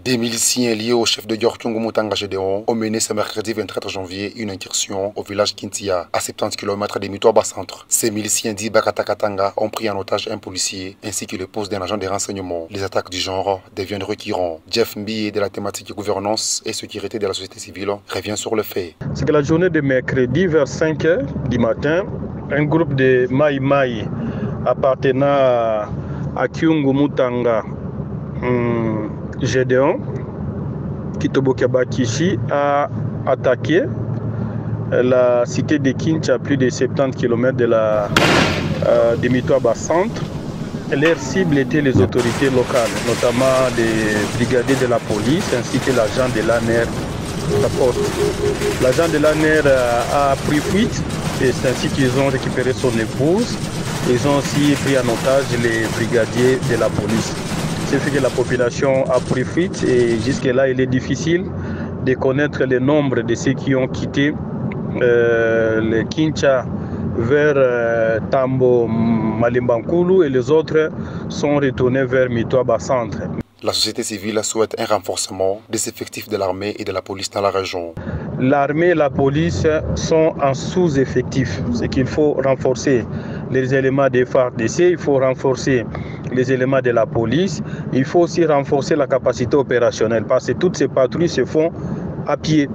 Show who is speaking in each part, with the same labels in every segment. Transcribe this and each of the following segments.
Speaker 1: Des miliciens liés au chef de Diorkyungu Mutanga Gédéon ont mené ce mercredi 24 janvier une incursion au village Kintia, à 70 km de Mitoaba Centre. Ces miliciens dits Bakatakatanga ont pris en otage un policier ainsi que le poste d'un agent de renseignement. Les attaques du genre deviennent récurrentes. Jeff Mbiye de la thématique gouvernance et sécurité de la société civile revient sur le fait.
Speaker 2: C'est que la journée de mercredi vers 5 h du matin, un groupe de Mai Mai appartenant à Kyungu Mutanga Gédéon, Kitobokaba Kishi, a attaqué la cité de Kintia à plus de 70 km de Mitoaba Centre. Leur cible était les autorités locales, notamment des brigadiers de la police ainsi que l'agent de l'ANER. L'agent de l'ANER a pris fuite et c'est ainsi qu'ils ont récupéré son épouse. Ils ont aussi pris en otage les brigadiers de la police. Ce fait que la population a pris fuite et jusque-là, il est difficile de connaître le nombre de ceux qui ont quitté le Kintia vers Tambo Malimbankulu et les autres sont retournés vers Mitoaba Centre.
Speaker 1: La société civile souhaite un renforcement des effectifs de l'armée et de la police dans la région.
Speaker 2: L'armée et la police sont en sous-effectif. C'est qu'il faut renforcer les éléments des FARDC, il faut renforcer les éléments de la police, il faut aussi renforcer la capacité opérationnelle parce que toutes ces patrouilles se font à pied,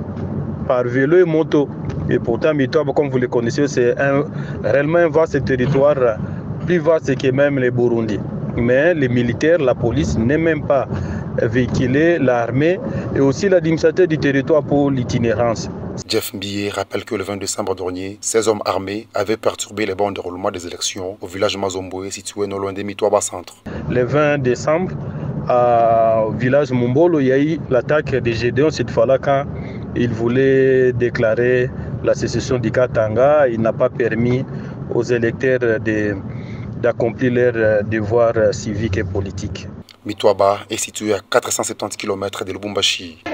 Speaker 2: par vélo et moto. Et pourtant, Mitoaba, comme vous le connaissez, c'est réellement un vaste territoire, plus vaste que même les Burundi. Mais les militaires, la police n'est même pas véhiculée, l'armée et aussi l'administrateur du territoire pour l'itinérance.
Speaker 1: Jeff Mbiye rappelle que le 20 décembre dernier, 16 hommes armés avaient perturbé le bon déroulement des élections au village Mazomboé situé non loin de Mitoaba Centre.
Speaker 2: Le 20 décembre, au village Mumbolo, il y a eu l'attaque des Gédéons cette fois-là quand il voulait déclarer la sécession du Katanga. Il n'a pas permis aux électeurs d'accomplir leurs devoirs civiques et politiques.
Speaker 1: Mitoaba est situé à 470 km de Lubumbashi.